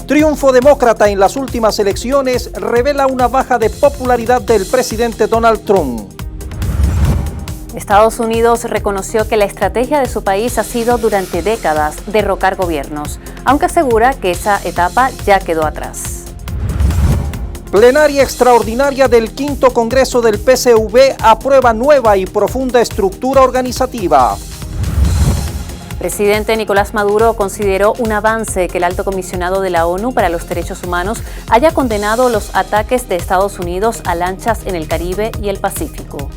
Triunfo demócrata en las últimas elecciones revela una baja de popularidad del presidente Donald Trump. Estados Unidos reconoció que la estrategia de su país ha sido durante décadas derrocar gobiernos, aunque asegura que esa etapa ya quedó atrás. Plenaria extraordinaria del quinto Congreso del PCV aprueba nueva y profunda estructura organizativa. Presidente Nicolás Maduro consideró un avance que el alto comisionado de la ONU para los Derechos Humanos haya condenado los ataques de Estados Unidos a lanchas en el Caribe y el Pacífico.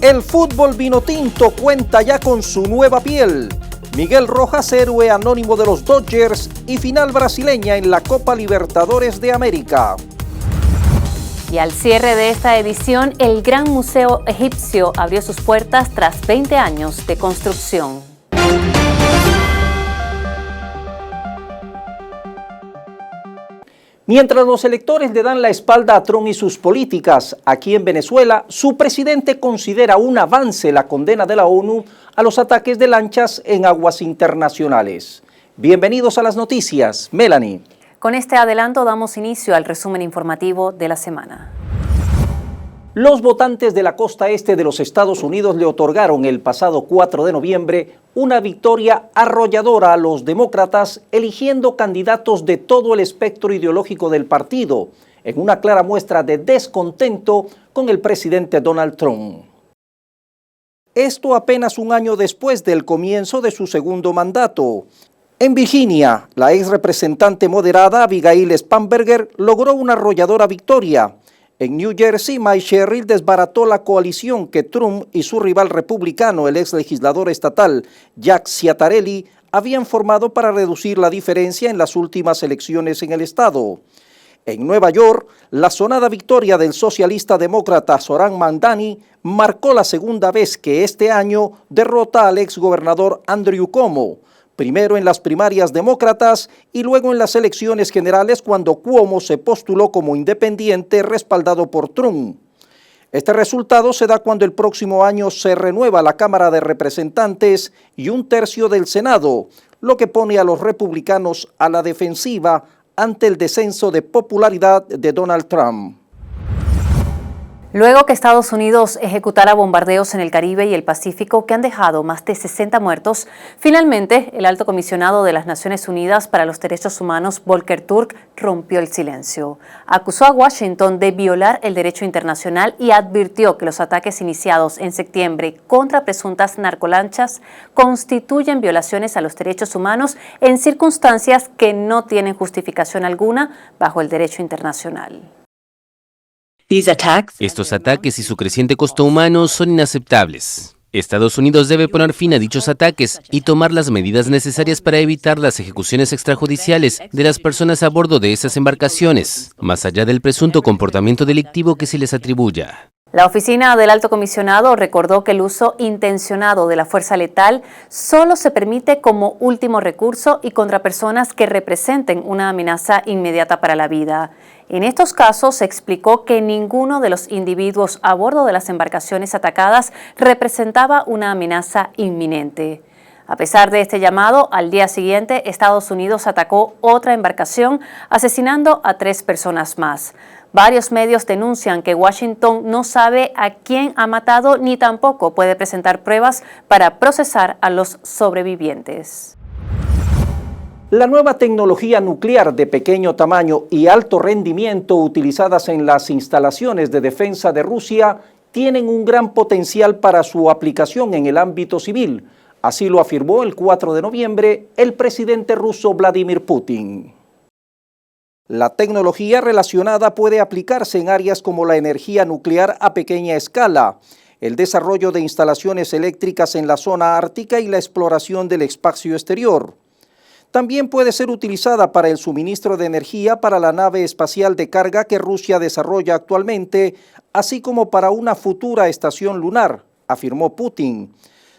El fútbol vinotinto cuenta ya con su nueva piel. Miguel Rojas, héroe anónimo de los Dodgers, y final brasileña en la Copa Libertadores de América. Y al cierre de esta edición, el Gran Museo Egipcio abrió sus puertas tras 20 años de construcción. Mientras los electores le dan la espalda a Trump y sus políticas, aquí en Venezuela, su presidente considera un avance la condena de la ONU a los ataques de lanchas en aguas internacionales. Bienvenidos a las noticias. Melanie. Con este adelanto damos inicio al resumen informativo de la semana. Los votantes de la costa este de los Estados Unidos le otorgaron el pasado 4 de noviembre una victoria arrolladora a los demócratas, eligiendo candidatos de todo el espectro ideológico del partido, en una clara muestra de descontento con el presidente Donald Trump. Esto apenas un año después del comienzo de su segundo mandato. En Virginia, la ex representante moderada Abigail Spanberger logró una arrolladora victoria. En New Jersey, Mike Sherrill desbarató la coalición que Trump y su rival republicano, el ex legislador estatal Jack Ciattarelli, habían formado para reducir la diferencia en las últimas elecciones en el estado. En Nueva York, la sonada victoria del socialista demócrata Zohran Mamdani marcó la segunda vez que este año derrota al ex gobernador Andrew Cuomo, primero en las primarias demócratas y luego en las elecciones generales cuando Cuomo se postuló como independiente respaldado por Trump. Este resultado se da cuando el próximo año se renueva la Cámara de Representantes y un tercio del Senado, lo que pone a los republicanos a la defensiva ante el descenso de popularidad de Donald Trump. Luego que Estados Unidos ejecutara bombardeos en el Caribe y el Pacífico que han dejado más de 60 muertos, finalmente el alto comisionado de las Naciones Unidas para los Derechos Humanos, Volker Turk, rompió el silencio. Acusó a Washington de violar el derecho internacional y advirtió que los ataques iniciados en septiembre contra presuntas narcolanchas constituyen violaciones a los derechos humanos en circunstancias que no tienen justificación alguna bajo el derecho internacional. Estos ataques y su creciente costo humano son inaceptables. Estados Unidos debe poner fin a dichos ataques y tomar las medidas necesarias para evitar las ejecuciones extrajudiciales de las personas a bordo de esas embarcaciones, más allá del presunto comportamiento delictivo que se les atribuya. La oficina del alto comisionado recordó que el uso intencionado de la fuerza letal solo se permite como último recurso y contra personas que representen una amenaza inmediata para la vida. En estos casos se explicó que ninguno de los individuos a bordo de las embarcaciones atacadas representaba una amenaza inminente. A pesar de este llamado, al día siguiente Estados Unidos atacó otra embarcación, asesinando a 3 personas más. Varios medios denuncian que Washington no sabe a quién ha matado ni tampoco puede presentar pruebas para procesar a los sobrevivientes. La nueva tecnología nuclear de pequeño tamaño y alto rendimiento utilizadas en las instalaciones de defensa de Rusia tienen un gran potencial para su aplicación en el ámbito civil. Así lo afirmó el 4 de noviembre el presidente ruso Vladimir Putin. La tecnología relacionada puede aplicarse en áreas como la energía nuclear a pequeña escala, el desarrollo de instalaciones eléctricas en la zona ártica y la exploración del espacio exterior. También puede ser utilizada para el suministro de energía para la nave espacial de carga que Rusia desarrolla actualmente, así como para una futura estación lunar, afirmó Putin.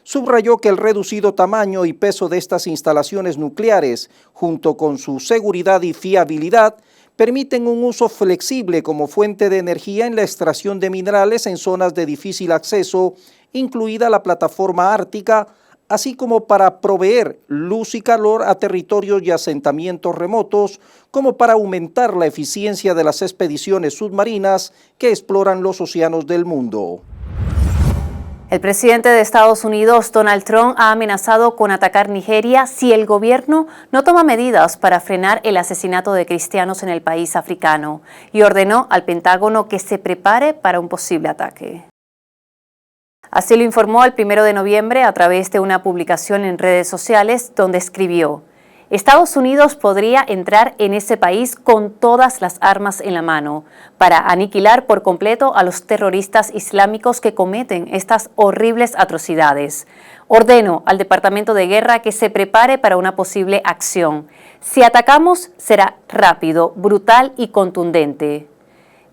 Subrayó que el reducido tamaño y peso de estas instalaciones nucleares, junto con su seguridad y fiabilidad, permiten un uso flexible como fuente de energía en la extracción de minerales en zonas de difícil acceso, incluida la plataforma ártica, así como para proveer luz y calor a territorios y asentamientos remotos, como para aumentar la eficiencia de las expediciones submarinas que exploran los océanos del mundo. El presidente de Estados Unidos, Donald Trump, ha amenazado con atacar Nigeria si el gobierno no toma medidas para frenar el asesinato de cristianos en el país africano y ordenó al Pentágono que se prepare para un posible ataque. Así lo informó el 1 de noviembre a través de una publicación en redes sociales donde escribió: Estados Unidos podría entrar en ese país con todas las armas en la mano para aniquilar por completo a los terroristas islámicos que cometen estas horribles atrocidades. Ordeno al Departamento de Guerra que se prepare para una posible acción. Si atacamos, será rápido, brutal y contundente.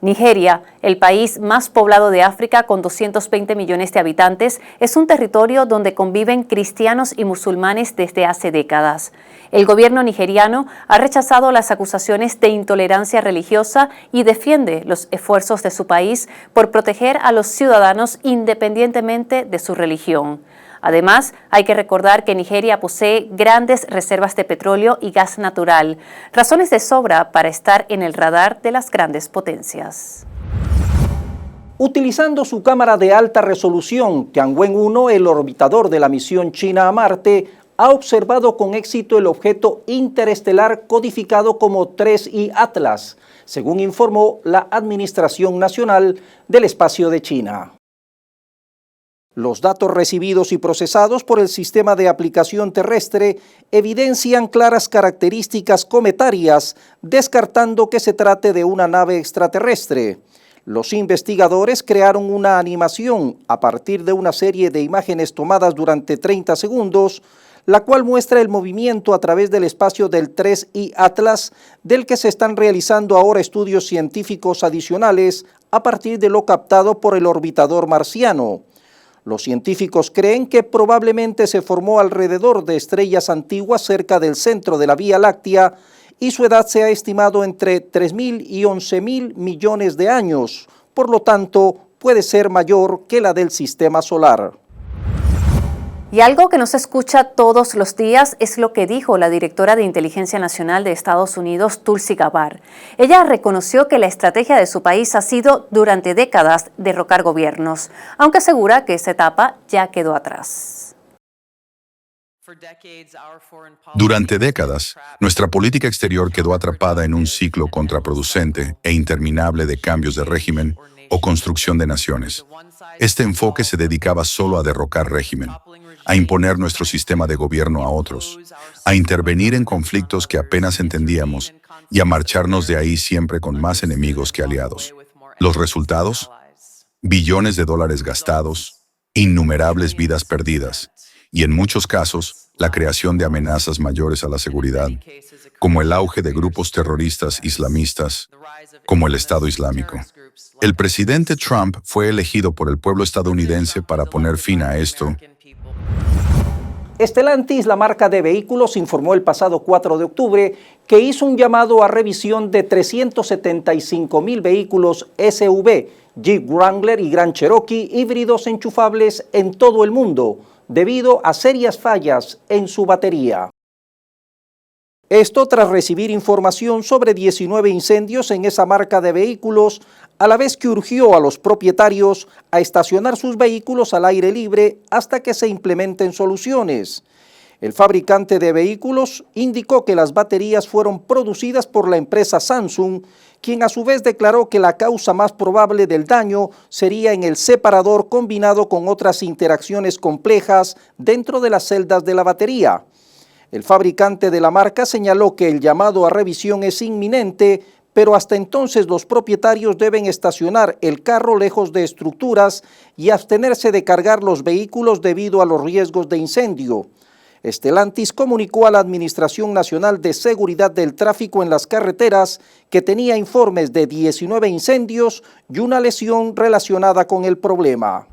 Nigeria, el país más poblado de África con 220 millones de habitantes, es un territorio donde conviven cristianos y musulmanes desde hace décadas. El gobierno nigeriano ha rechazado las acusaciones de intolerancia religiosa y defiende los esfuerzos de su país por proteger a los ciudadanos independientemente de su religión. Además, hay que recordar que Nigeria posee grandes reservas de petróleo y gas natural, razones de sobra para estar en el radar de las grandes potencias. Utilizando su cámara de alta resolución, Tianwen-1, el orbitador de la misión china a Marte, ha observado con éxito el objeto interestelar codificado como 3I Atlas, según informó la Administración Nacional del Espacio de China. Los datos recibidos y procesados por el sistema de aplicación terrestre evidencian claras características cometarias, descartando que se trate de una nave extraterrestre. Los investigadores crearon una animación a partir de una serie de imágenes tomadas durante 30 segundos, la cual muestra el movimiento a través del espacio del 3I Atlas, del que se están realizando ahora estudios científicos adicionales a partir de lo captado por el orbitador marciano. Los científicos creen que probablemente se formó alrededor de estrellas antiguas cerca del centro de la Vía Láctea y su edad se ha estimado entre 3.000 y 11.000 millones de años, por lo tanto puede ser mayor que la del sistema solar. Y algo que no se escucha todos los días es lo que dijo la directora de Inteligencia Nacional de Estados Unidos, Tulsi Gabbard. Ella reconoció que la estrategia de su país ha sido durante décadas derrocar gobiernos, aunque asegura que esa etapa ya quedó atrás. Durante décadas, nuestra política exterior quedó atrapada en un ciclo contraproducente e interminable de cambios de régimen o construcción de naciones. Este enfoque se dedicaba solo a derrocar régimen, a imponer nuestro sistema de gobierno a otros, a intervenir en conflictos que apenas entendíamos y a marcharnos de ahí siempre con más enemigos que aliados. ¿Los resultados? Billones de dólares gastados, innumerables vidas perdidas y en muchos casos la creación de amenazas mayores a la seguridad, como el auge de grupos terroristas islamistas, como el Estado Islámico. El presidente Trump fue elegido por el pueblo estadounidense para poner fin a esto. Stellantis, la marca de vehículos, informó el pasado 4 de octubre que hizo un llamado a revisión de 375.000 vehículos SUV, Jeep Wrangler y Grand Cherokee híbridos enchufables en todo el mundo, debido a serias fallas en su batería. Esto tras recibir información sobre 19 incendios en esa marca de vehículos, a la vez que urgió a los propietarios a estacionar sus vehículos al aire libre hasta que se implementen soluciones. El fabricante de vehículos indicó que las baterías fueron producidas por la empresa Samsung, quien a su vez declaró que la causa más probable del daño sería en el separador combinado con otras interacciones complejas dentro de las celdas de la batería. El fabricante de la marca señaló que el llamado a revisión es inminente, pero hasta entonces los propietarios deben estacionar el carro lejos de estructuras y abstenerse de cargar los vehículos debido a los riesgos de incendio. Stellantis comunicó a la Administración Nacional de Seguridad del Tráfico en las Carreteras que tenía informes de 19 incendios y una lesión relacionada con el problema.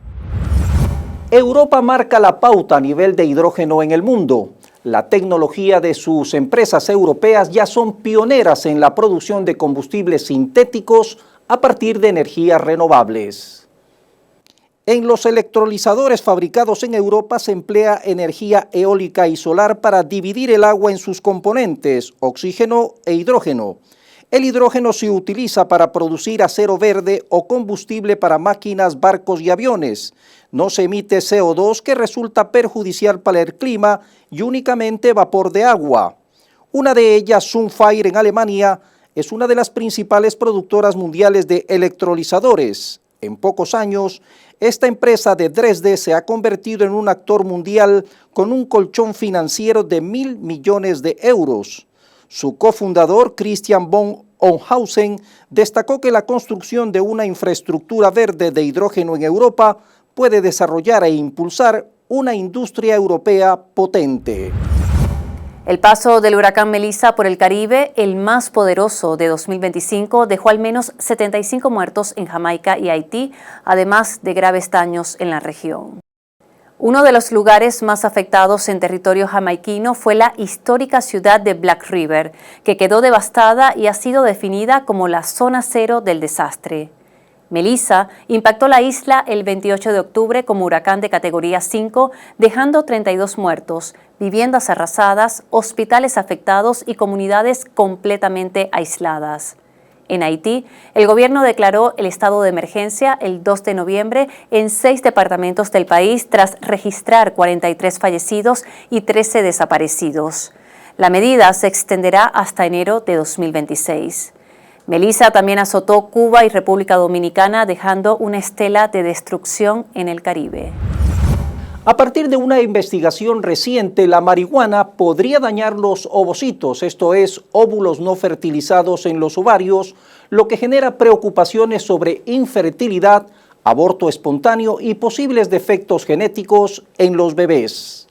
Europa marca la pauta a nivel de hidrógeno en el mundo. La tecnología de sus empresas europeas ya son pioneras en la producción de combustibles sintéticos a partir de energías renovables. En los electrolizadores fabricados en Europa se emplea energía eólica y solar para dividir el agua en sus componentes, oxígeno e hidrógeno. El hidrógeno se utiliza para producir acero verde o combustible para máquinas, barcos y aviones. No se emite CO2 que resulta perjudicial para el clima y únicamente vapor de agua. Una de ellas, Sunfire en Alemania, es una de las principales productoras mundiales de electrolizadores. En pocos años, esta empresa de Dresde se ha convertido en un actor mundial con un colchón financiero de 1.000 millones de euros. Su cofundador, Christian von Ohnhausen, destacó que la construcción de una infraestructura verde de hidrógeno en Europa puede desarrollar e impulsar una industria europea potente. El paso del huracán Melissa por el Caribe, el más poderoso de 2025, dejó al menos 75 muertos en Jamaica y Haití, además de graves daños en la región. Uno de los lugares más afectados en territorio jamaiquino fue la histórica ciudad de Black River, que quedó devastada y ha sido definida como la zona cero del desastre. Melissa impactó la isla el 28 de octubre como huracán de categoría 5, dejando 32 muertos, viviendas arrasadas, hospitales afectados y comunidades completamente aisladas. En Haití, el gobierno declaró el estado de emergencia el 2 de noviembre en 6 departamentos del país tras registrar 43 fallecidos y 13 desaparecidos. La medida se extenderá hasta enero de 2026. Melissa también azotó Cuba y República Dominicana, dejando una estela de destrucción en el Caribe. A partir de una investigación reciente, la marihuana podría dañar los ovocitos, esto es, óvulos no fertilizados en los ovarios, lo que genera preocupaciones sobre infertilidad, aborto espontáneo y posibles defectos genéticos en los bebés.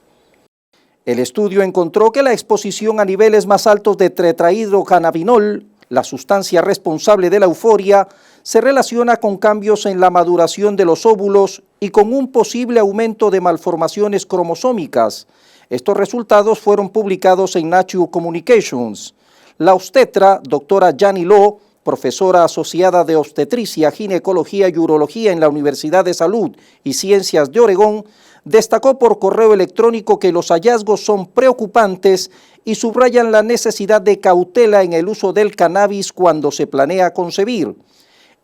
El estudio encontró que la exposición a niveles más altos de tetrahidrocannabinol, la sustancia responsable de la euforia, se relaciona con cambios en la maduración de los óvulos y con un posible aumento de malformaciones cromosómicas. Estos resultados fueron publicados en Nature Communications. La obstetra, doctora Jani Lo, profesora asociada de obstetricia, ginecología y urología en la Universidad de Salud y Ciencias de Oregón, destacó por correo electrónico que los hallazgos son preocupantes y subrayan la necesidad de cautela en el uso del cannabis cuando se planea concebir.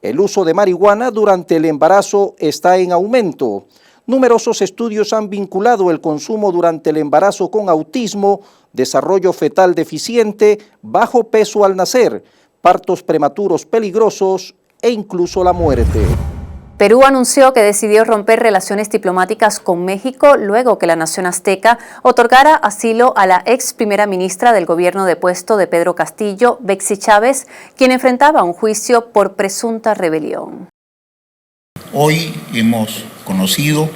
El uso de marihuana durante el embarazo está en aumento. Numerosos estudios han vinculado el consumo durante el embarazo con autismo, desarrollo fetal deficiente, bajo peso al nacer, partos prematuros peligrosos e incluso la muerte. Perú anunció que decidió romper relaciones diplomáticas con México luego que la nación azteca otorgara asilo a la ex primera ministra del gobierno depuesto de Pedro Castillo, Betsy Chávez, quien enfrentaba un juicio por presunta rebelión. Hoy hemos conocido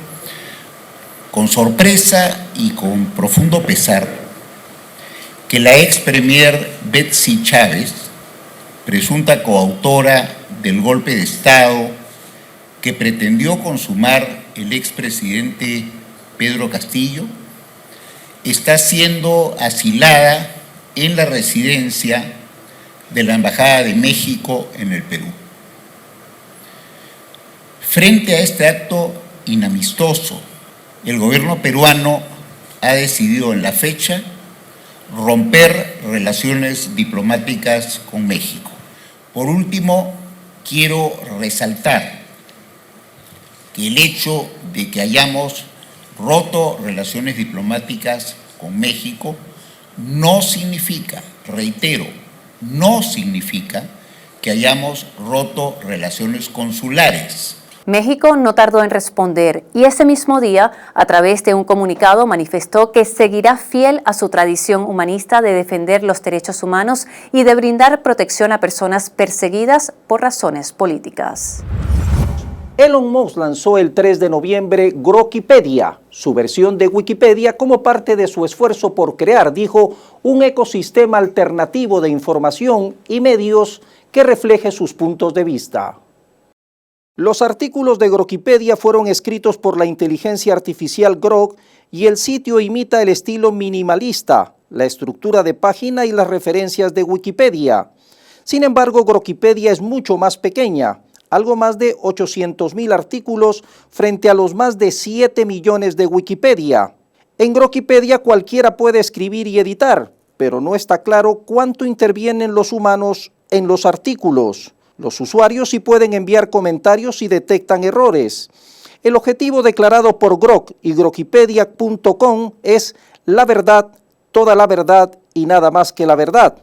con sorpresa y con profundo pesar que la ex premier Betsy Chávez, presunta coautora del golpe de Estado que pretendió consumar el expresidente Pedro Castillo, está siendo asilada en la residencia de la Embajada de México en el Perú. Frente a este acto inamistoso, el gobierno peruano ha decidido en la fecha romper relaciones diplomáticas con México. Por último, quiero resaltar que el hecho de que hayamos roto relaciones diplomáticas con México no significa, reitero, no significa que hayamos roto relaciones consulares. México no tardó en responder y ese mismo día, a través de un comunicado, manifestó que seguirá fiel a su tradición humanista de defender los derechos humanos y de brindar protección a personas perseguidas por razones políticas. Elon Musk lanzó el 3 de noviembre Grokipedia, su versión de Wikipedia, como parte de su esfuerzo por crear, dijo, un ecosistema alternativo de información y medios que refleje sus puntos de vista. Los artículos de Grokipedia fueron escritos por la inteligencia artificial Grok y el sitio imita el estilo minimalista, la estructura de página y las referencias de Wikipedia. Sin embargo, Grokipedia es mucho más pequeña. algo más de 800.000 artículos frente a los más de 7 millones de Wikipedia. En Grokipedia cualquiera puede escribir y editar, pero no está claro cuánto intervienen los humanos en los artículos. Los usuarios sí pueden enviar comentarios si detectan errores. El objetivo declarado por Grok y Grokipedia.com es la verdad, toda la verdad y nada más que la verdad.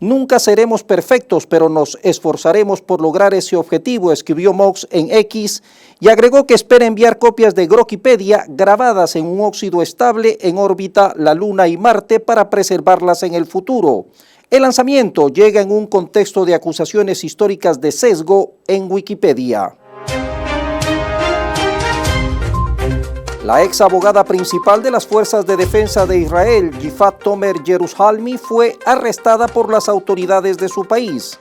Nunca seremos perfectos, pero nos esforzaremos por lograr ese objetivo, escribió Mox en X y agregó que espera enviar copias de Grokipedia grabadas en un óxido estable en órbita la Luna y Marte para preservarlas en el futuro. El lanzamiento llega en un contexto de acusaciones históricas de sesgo en Wikipedia. La ex abogada principal de las Fuerzas de Defensa de Israel, Yifat Tomer Yerushalmi, fue arrestada por las autoridades de su país.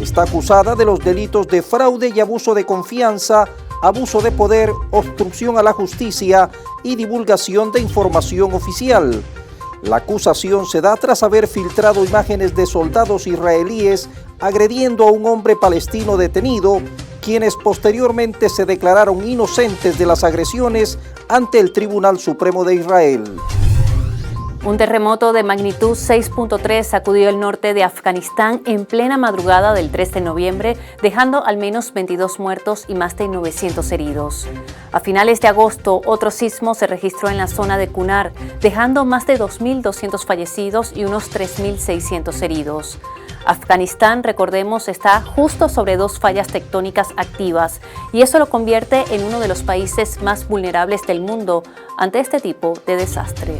Está acusada de los delitos de fraude y abuso de confianza, abuso de poder, obstrucción a la justicia y divulgación de información oficial. La acusación se da tras haber filtrado imágenes de soldados israelíes agrediendo a un hombre palestino detenido, quienes posteriormente se declararon inocentes de las agresiones ante el Tribunal Supremo de Israel. Un terremoto de magnitud 6.3 sacudió el norte de Afganistán en plena madrugada del 3 de noviembre, dejando al menos 22 muertos y más de 900 heridos. A finales de agosto, otro sismo se registró en la zona de Kunar, dejando más de 2.200 fallecidos y unos 3.600 heridos. Afganistán, recordemos, está justo sobre dos fallas tectónicas activas y eso lo convierte en uno de los países más vulnerables del mundo ante este tipo de desastre.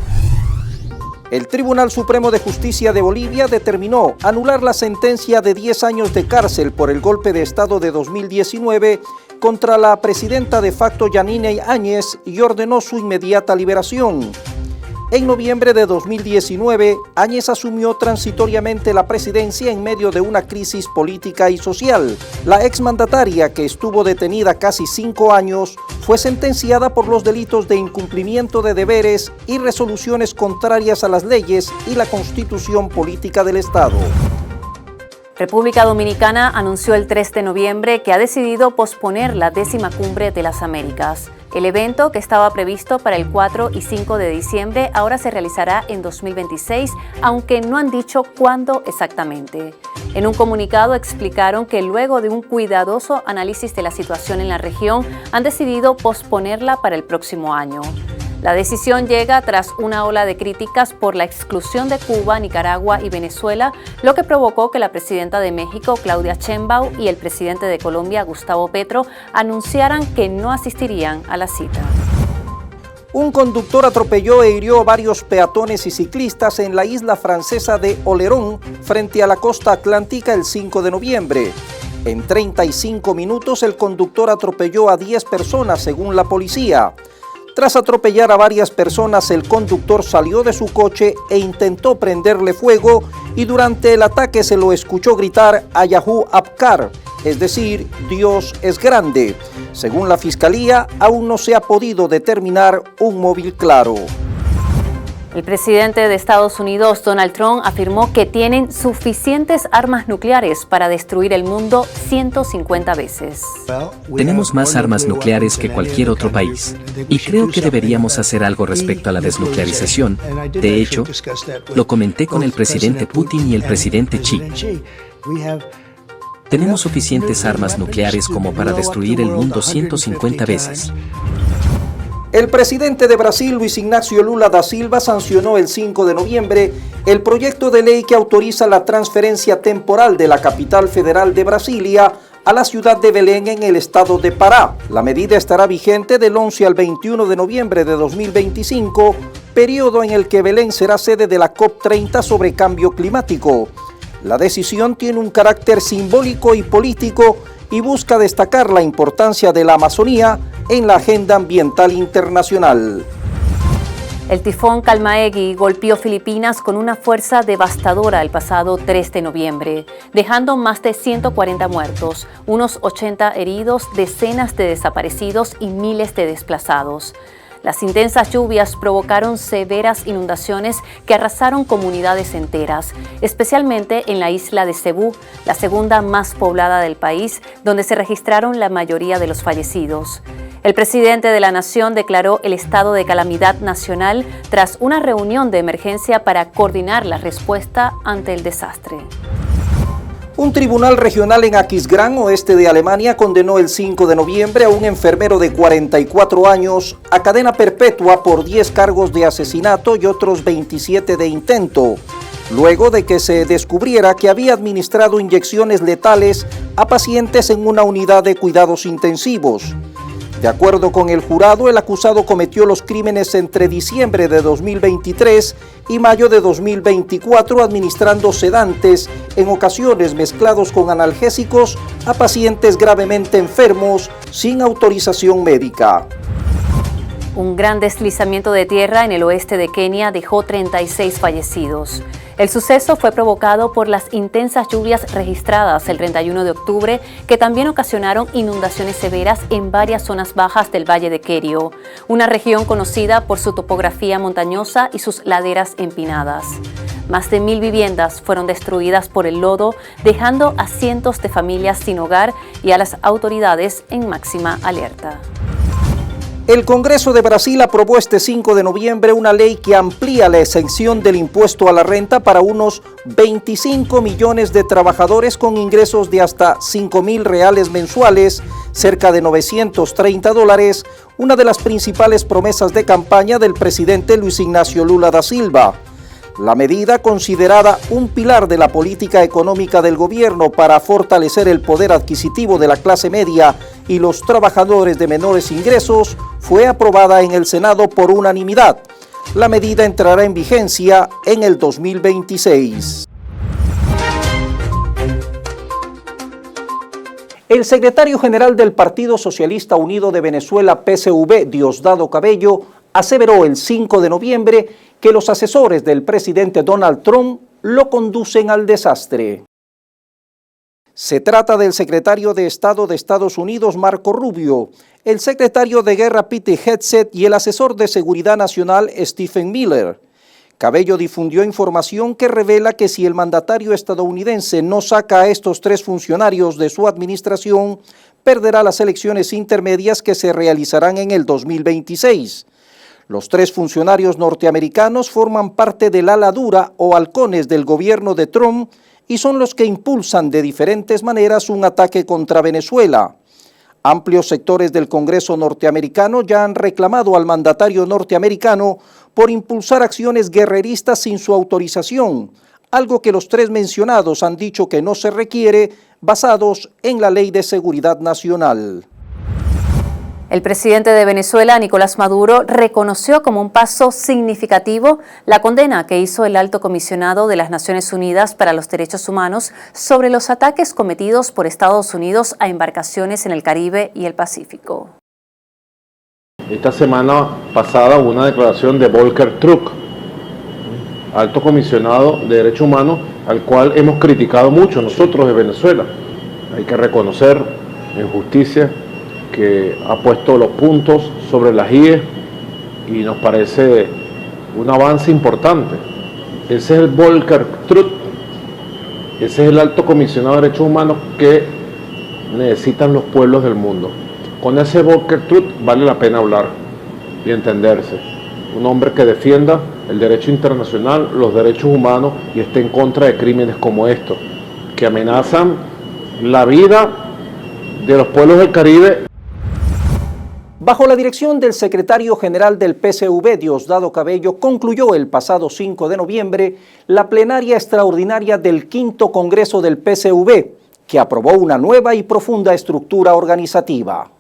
El Tribunal Supremo de Justicia de Bolivia determinó anular la sentencia de 10 años de cárcel por el golpe de Estado de 2019 contra la presidenta de facto Yanine Áñez y ordenó su inmediata liberación. En noviembre de 2019, Áñez asumió transitoriamente la presidencia en medio de una crisis política y social. La exmandataria, que estuvo detenida casi 5 años, fue sentenciada por los delitos de incumplimiento de deberes y resoluciones contrarias a las leyes y la constitución política del Estado. República Dominicana anunció el 3 de noviembre que ha decidido posponer la 10ª Cumbre de las Américas. El evento, que estaba previsto para el 4 y 5 de diciembre, ahora se realizará en 2026, aunque no han dicho cuándo exactamente. En un comunicado explicaron que luego de un cuidadoso análisis de la situación en la región, han decidido posponerla para el próximo año. La decisión llega tras una ola de críticas por la exclusión de Cuba, Nicaragua y Venezuela, lo que provocó que la presidenta de México, Claudia Sheinbaum, y el presidente de Colombia, Gustavo Petro, anunciaran que no asistirían a la cita. Un conductor atropelló e hirió a varios peatones y ciclistas en la isla francesa de Olerón, frente a la costa atlántica, el 5 de noviembre. En 35 minutos, el conductor atropelló a 10 personas, según la policía. Tras atropellar a varias personas, el conductor salió de su coche e intentó prenderle fuego y durante el ataque se lo escuchó gritar Allahu Akbar, es decir, Dios es grande. Según la Fiscalía, aún no se ha podido determinar un móvil claro. El presidente de Estados Unidos, Donald Trump, afirmó que tienen suficientes armas nucleares para destruir el mundo 150 veces. Tenemos más armas nucleares que cualquier otro país, y creo que deberíamos hacer algo respecto a la desnuclearización. De hecho, lo comenté con el presidente Putin y el presidente Xi. Tenemos suficientes armas nucleares como para destruir el mundo 150 veces. El presidente de Brasil, Luis Ignacio Lula da Silva, sancionó el 5 de noviembre el proyecto de ley que autoriza la transferencia temporal de la capital federal de Brasilia a la ciudad de Belén en el estado de Pará. La medida estará vigente del 11 al 21 de noviembre de 2025, periodo en el que Belén será sede de la COP30 sobre cambio climático. La decisión tiene un carácter simbólico y político y busca destacar la importancia de la Amazonía en la agenda ambiental internacional. El tifón Kalmaegi golpeó Filipinas con una fuerza devastadora el pasado 3 de noviembre, dejando más de 140 muertos, unos 80 heridos, decenas de desaparecidos y miles de desplazados. Las intensas lluvias provocaron severas inundaciones que arrasaron comunidades enteras, especialmente en la isla de Cebú, la segunda más poblada del país, donde se registraron la mayoría de los fallecidos. El presidente de la Nación declaró el estado de calamidad nacional tras una reunión de emergencia para coordinar la respuesta ante el desastre. Un tribunal regional en Aquisgrán, oeste de Alemania, condenó el 5 de noviembre a un enfermero de 44 años a cadena perpetua por 10 cargos de asesinato y otros 27 de intento, luego de que se descubriera que había administrado inyecciones letales a pacientes en una unidad de cuidados intensivos. De acuerdo con el jurado, el acusado cometió los crímenes entre diciembre de 2023 y mayo de 2024, administrando sedantes, en ocasiones mezclados con analgésicos, a pacientes gravemente enfermos sin autorización médica. Un gran deslizamiento de tierra en el oeste de Kenia dejó 36 fallecidos. El suceso fue provocado por las intensas lluvias registradas el 31 de octubre, que también ocasionaron inundaciones severas en varias zonas bajas del Valle de Kerio, una región conocida por su topografía montañosa y sus laderas empinadas. Más de 1000 viviendas fueron destruidas por el lodo, dejando a cientos de familias sin hogar y a las autoridades en máxima alerta. El Congreso de Brasil aprobó este 5 de noviembre una ley que amplía la exención del impuesto a la renta para unos 25 millones de trabajadores con ingresos de hasta 5.000 reales mensuales, cerca de $930, una de las principales promesas de campaña del presidente Luis Ignacio Lula da Silva. La medida, considerada un pilar de la política económica del gobierno para fortalecer el poder adquisitivo de la clase media y los trabajadores de menores ingresos, fue aprobada en el Senado por unanimidad. La medida entrará en vigencia en el 2026. El secretario general del Partido Socialista Unido de Venezuela, PSV, Diosdado Cabello, aseveró el 5 de noviembre que los asesores del presidente Donald Trump lo conducen al desastre. Se trata del secretario de Estado de Estados Unidos, Marco Rubio, el secretario de Guerra, Pete Hegseth, y el asesor de Seguridad Nacional, Stephen Miller. Cabello difundió información que revela que si el mandatario estadounidense no saca a estos 3 funcionarios de su administración, perderá las elecciones intermedias que se realizarán en el 2026. Los 3 funcionarios norteamericanos forman parte del ala dura o halcones del gobierno de Trump y son los que impulsan de diferentes maneras un ataque contra Venezuela. Amplios sectores del Congreso norteamericano ya han reclamado al mandatario norteamericano por impulsar acciones guerreristas sin su autorización, algo que los 3 mencionados han dicho que no se requiere, basados en la Ley de Seguridad Nacional. El presidente de Venezuela, Nicolás Maduro, reconoció como un paso significativo la condena que hizo el Alto Comisionado de las Naciones Unidas para los Derechos Humanos sobre los ataques cometidos por Estados Unidos a embarcaciones en el Caribe y el Pacífico. Esta semana pasada hubo una declaración de Volker Turk, Alto Comisionado de Derechos Humanos, al cual hemos criticado mucho nosotros de Venezuela. Hay que reconocer en justicia que ha puesto los puntos sobre las IES y nos parece un avance importante. Ese es el Volker Turk, ese es el Alto Comisionado de Derechos Humanos que necesitan los pueblos del mundo. Con ese Volker Turk vale la pena hablar y entenderse. Un hombre que defienda el derecho internacional, los derechos humanos y esté en contra de crímenes como estos, que amenazan la vida de los pueblos del Caribe. Bajo la dirección del secretario general del PSV, Diosdado Cabello, concluyó el pasado 5 de noviembre la plenaria extraordinaria del 5º Congreso del PSV, que aprobó una nueva y profunda estructura organizativa.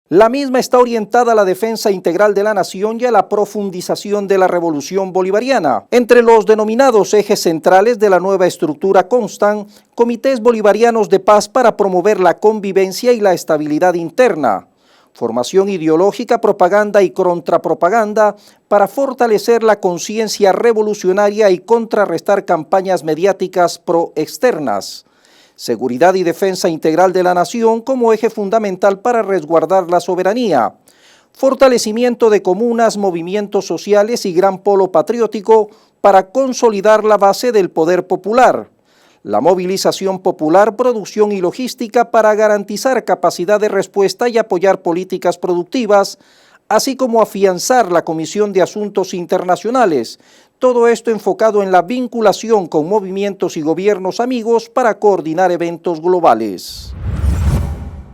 La misma está orientada a la defensa integral de la nación y a la profundización de la revolución bolivariana. Entre los denominados ejes centrales de la nueva estructura constan comités bolivarianos de paz para promover la convivencia y la estabilidad interna, formación ideológica, propaganda y contrapropaganda para fortalecer la conciencia revolucionaria y contrarrestar campañas mediáticas pro-externas, seguridad y defensa integral de la nación como eje fundamental para resguardar la soberanía, fortalecimiento de comunas, movimientos sociales y gran polo patriótico para consolidar la base del poder popular. La movilización popular, producción y logística para garantizar capacidad de respuesta y apoyar políticas productivas, así como afianzar la Comisión de Asuntos Internacionales. Todo esto enfocado en la vinculación con movimientos y gobiernos amigos para coordinar eventos globales.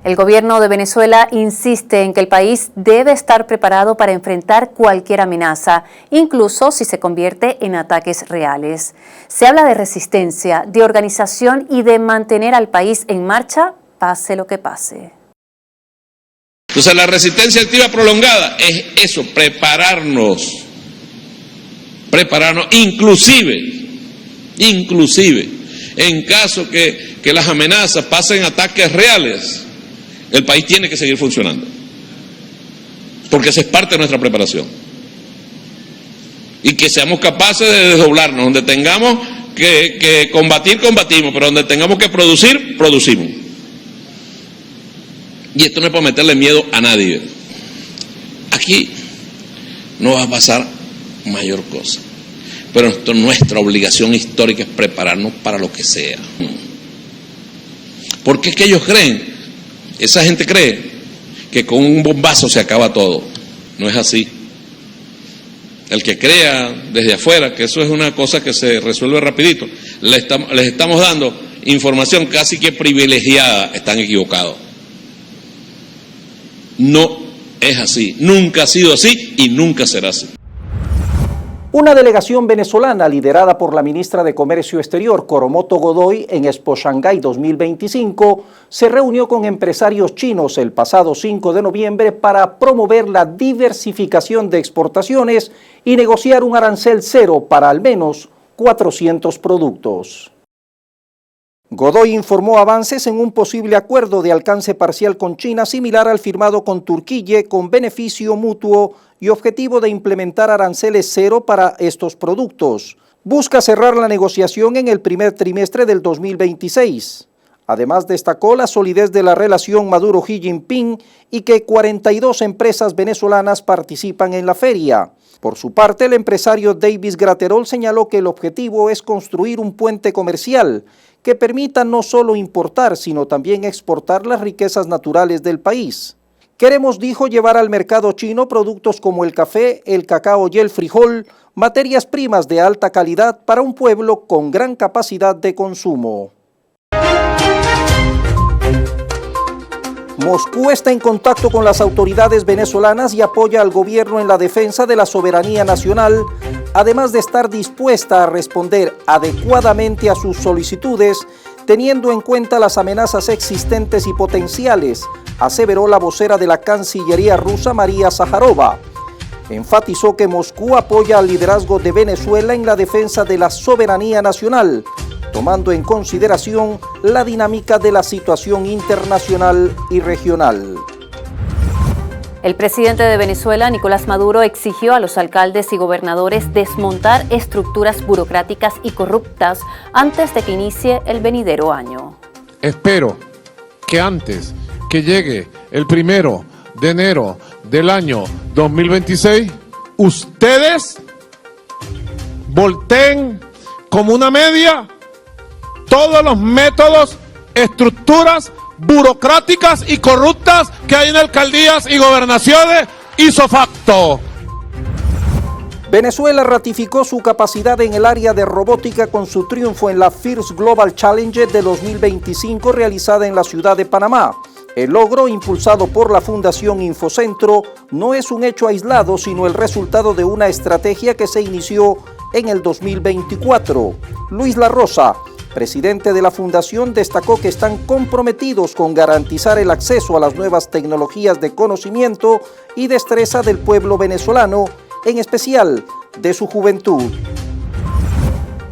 El gobierno de Venezuela insiste en que el país debe estar preparado para enfrentar cualquier amenaza, incluso si se convierte en ataques reales. Se habla de resistencia, de organización y de mantener al país en marcha, pase lo que pase. Entonces la resistencia activa prolongada es eso, prepararnos inclusive en caso que las amenazas pasen a ataques reales, el país tiene que seguir funcionando, porque esa es parte de nuestra preparación, y que seamos capaces de desdoblarnos, donde tengamos que combatir, combatimos, pero donde tengamos que producir, producimos. Y esto no es para meterle miedo a nadie. Aquí no va a pasar mayor cosa, pero nuestra obligación histórica es prepararnos para lo que sea. Porque es que ellos creen, esa gente cree que con un bombazo se acaba todo. No es así. El que crea desde afuera que eso es una cosa que se resuelve rapidito, les estamos dando información casi que privilegiada, están equivocados. No es así, nunca ha sido así y nunca será así. Una delegación venezolana liderada por la ministra de Comercio Exterior, Coromoto Godoy, en Expo Shanghái 2025, se reunió con empresarios chinos el pasado 5 de noviembre para promover la diversificación de exportaciones y negociar un arancel cero para al menos 400 productos. Godoy informó avances en un posible acuerdo de alcance parcial con China similar al firmado con Turquía, con beneficio mutuo y objetivo de implementar aranceles cero para estos productos. Busca cerrar la negociación en el primer trimestre del 2026. Además, destacó la solidez de la relación Maduro-Xi Jinping y que 42 empresas venezolanas participan en la feria. Por su parte, el empresario Davis Graterol señaló que el objetivo es construir un puente comercial que permita no solo importar, sino también exportar las riquezas naturales del país. Queremos, dijo, llevar al mercado chino productos como el café, el cacao y el frijol, materias primas de alta calidad para un pueblo con gran capacidad de consumo. Moscú está en contacto con las autoridades venezolanas y apoya al gobierno en la defensa de la soberanía nacional, además de estar dispuesta a responder adecuadamente a sus solicitudes, teniendo en cuenta las amenazas existentes y potenciales, aseveró la vocera de la Cancillería rusa, María Zaharova. Enfatizó que Moscú apoya al liderazgo de Venezuela en la defensa de la soberanía nacional, tomando en consideración la dinámica de la situación internacional y regional. El presidente de Venezuela, Nicolás Maduro, exigió a los alcaldes y gobernadores desmontar estructuras burocráticas y corruptas antes de que inicie el venidero año. Espero que antes que llegue el 1 de enero del año 2026, ustedes volteen como una media todos los métodos, estructuras burocráticas y corruptas que hay en alcaldías y gobernaciones ipso facto. Venezuela ratificó su capacidad en el área de robótica con su triunfo en la First Global Challenge de 2025 realizada en la ciudad de Panamá. El logro, impulsado por la Fundación Infocentro, no es un hecho aislado, sino el resultado de una estrategia que se inició en el 2024. Luis La Rosa, presidente de la Fundación, destacó que están comprometidos con garantizar el acceso a las nuevas tecnologías de conocimiento y destreza del pueblo venezolano, en especial de su juventud.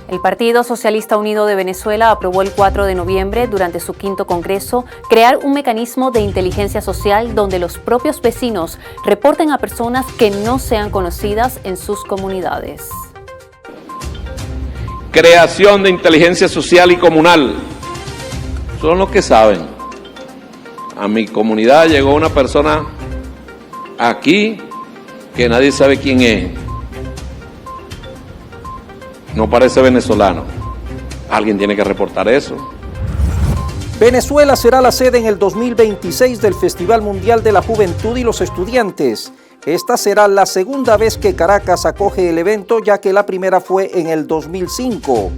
El Partido Socialista Unido de Venezuela aprobó el 4 de noviembre, durante su 5º Congreso, crear un mecanismo de inteligencia social donde los propios vecinos reporten a personas que no sean conocidas en sus comunidades. Creación de inteligencia social y comunal. Son los que saben. A mi comunidad llegó una persona aquí que nadie sabe quién es. No parece venezolano. Alguien tiene que reportar eso. Venezuela será la sede en el 2026 del Festival Mundial de la Juventud y los Estudiantes. Esta será la segunda vez que Caracas acoge el evento, ya que la primera fue en el 2005.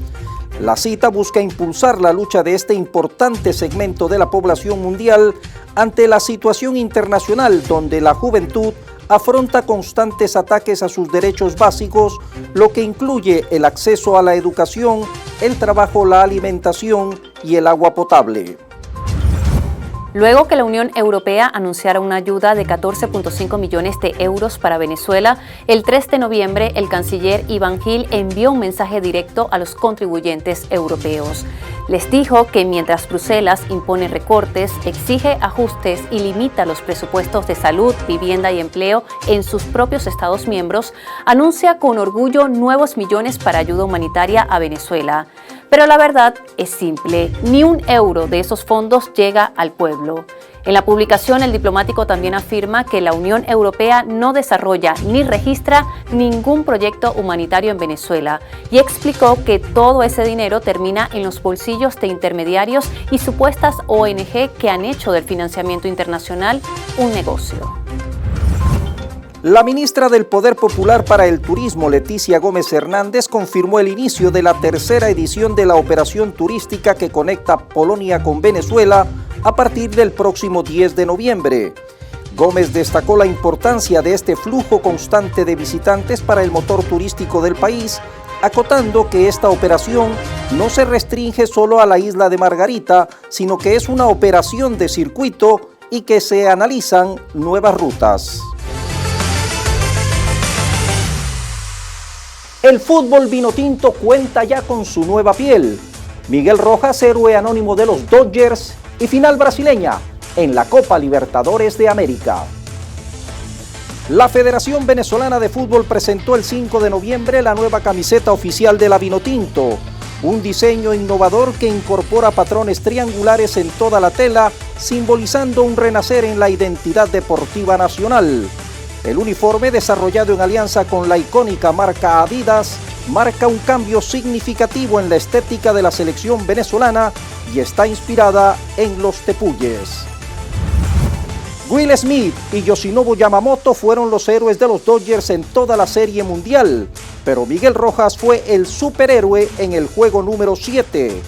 La cita busca impulsar la lucha de este importante segmento de la población mundial ante la situación internacional donde la juventud afronta constantes ataques a sus derechos básicos, lo que incluye el acceso a la educación, el trabajo, la alimentación y el agua potable. Luego que la Unión Europea anunciara una ayuda de 14.5 millones de euros para Venezuela, el 3 de noviembre el canciller Iván Gil envió un mensaje directo a los contribuyentes europeos. Les dijo que mientras Bruselas impone recortes, exige ajustes y limita los presupuestos de salud, vivienda y empleo en sus propios Estados miembros, anuncia con orgullo nuevos millones para ayuda humanitaria a Venezuela. Pero la verdad es simple, ni un euro de esos fondos llega al pueblo. En la publicación, el diplomático también afirma que la Unión Europea no desarrolla ni registra ningún proyecto humanitario en Venezuela y explicó que todo ese dinero termina en los bolsillos de intermediarios y supuestas ONG que han hecho del financiamiento internacional un negocio. La ministra del Poder Popular para el Turismo, Leticia Gómez Hernández, confirmó el inicio de la tercera edición de la operación turística que conecta Polonia con Venezuela a partir del próximo 10 de noviembre. Gómez destacó la importancia de este flujo constante de visitantes para el motor turístico del país, acotando que esta operación no se restringe solo a la isla de Margarita, sino que es una operación de circuito y que se analizan nuevas rutas. El fútbol vinotinto cuenta ya con su nueva piel. Miguel Rojas, héroe anónimo de los Dodgers, y final brasileña en la Copa Libertadores de América. La Federación Venezolana de Fútbol presentó el 5 de noviembre la nueva camiseta oficial de la Vinotinto, un diseño innovador que incorpora patrones triangulares en toda la tela, simbolizando un renacer en la identidad deportiva nacional. El uniforme, desarrollado en alianza con la icónica marca Adidas, marca un cambio significativo en la estética de la selección venezolana y está inspirada en los tepuyes. Will Smith y Yoshinobu Yamamoto fueron los héroes de los Dodgers en toda la Serie Mundial, pero Miguel Rojas fue el superhéroe en el juego número 7.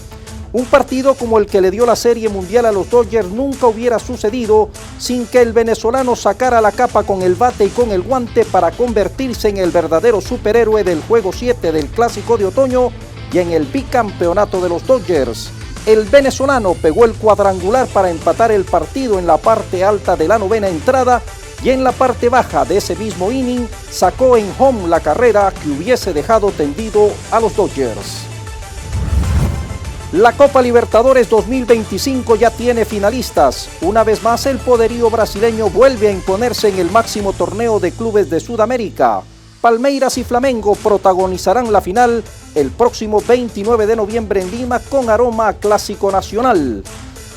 Un partido como el que le dio la Serie Mundial a los Dodgers nunca hubiera sucedido sin que el venezolano sacara la capa con el bate y con el guante para convertirse en el verdadero superhéroe del Juego 7 del Clásico de Otoño y en el bicampeonato de los Dodgers. El venezolano pegó el cuadrangular para empatar el partido en la parte alta de la novena entrada y en la parte baja de ese mismo inning sacó en home la carrera que hubiese dejado tendido a los Dodgers. La Copa Libertadores 2025 ya tiene finalistas. Una vez más, el poderío brasileño vuelve a imponerse en el máximo torneo de clubes de Sudamérica. Palmeiras y Flamengo protagonizarán la final el próximo 29 de noviembre en Lima con aroma a clásico nacional.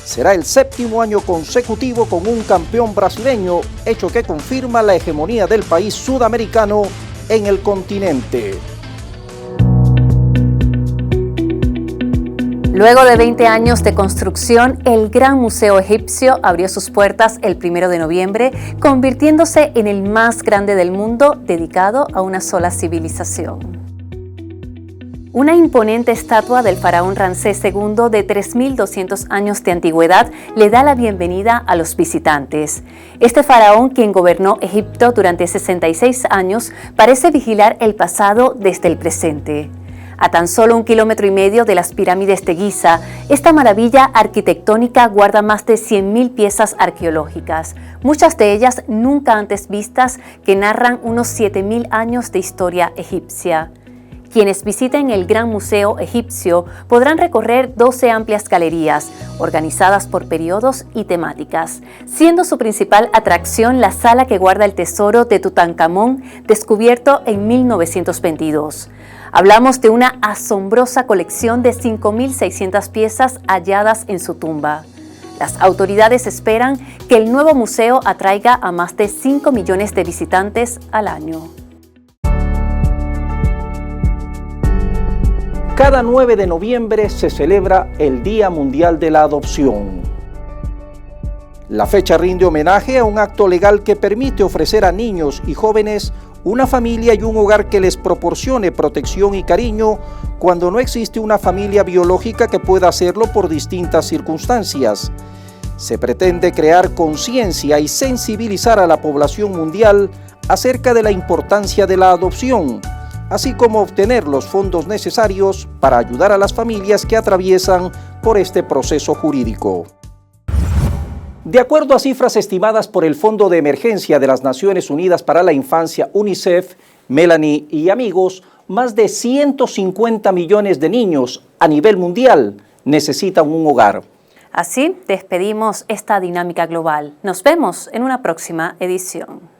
Será el 7º año consecutivo con un campeón brasileño, hecho que confirma la hegemonía del país sudamericano en el continente. Luego de 20 años de construcción, el Gran Museo Egipcio abrió sus puertas el 1 de noviembre, convirtiéndose en el más grande del mundo dedicado a una sola civilización. Una imponente estatua del faraón Ramsés II de 3.200 años de antigüedad le da la bienvenida a los visitantes. Este faraón, quien gobernó Egipto durante 66 años, parece vigilar el pasado desde el presente. A tan solo 1,5 kilómetros de las pirámides de Giza, esta maravilla arquitectónica guarda más de 100.000 piezas arqueológicas, muchas de ellas nunca antes vistas, que narran unos 7.000 años de historia egipcia. Quienes visiten el Gran Museo Egipcio podrán recorrer 12 amplias galerías, organizadas por periodos y temáticas, siendo su principal atracción la sala que guarda el tesoro de Tutankamón, descubierto en 1922. Hablamos de una asombrosa colección de 5.600 piezas halladas en su tumba. Las autoridades esperan que el nuevo museo atraiga a más de 5 millones de visitantes al año. Cada 9 de noviembre se celebra el Día Mundial de la Adopción. La fecha rinde homenaje a un acto legal que permite ofrecer a niños y jóvenes una familia y un hogar que les proporcione protección y cariño cuando no existe una familia biológica que pueda hacerlo por distintas circunstancias. Se pretende crear conciencia y sensibilizar a la población mundial acerca de la importancia de la adopción, así como obtener los fondos necesarios para ayudar a las familias que atraviesan por este proceso jurídico. De acuerdo a cifras estimadas por el Fondo de Emergencia de las Naciones Unidas para la Infancia, UNICEF, Melanie y amigos, más de 150 millones de niños a nivel mundial necesitan un hogar. Así despedimos esta dinámica global. Nos vemos en una próxima edición.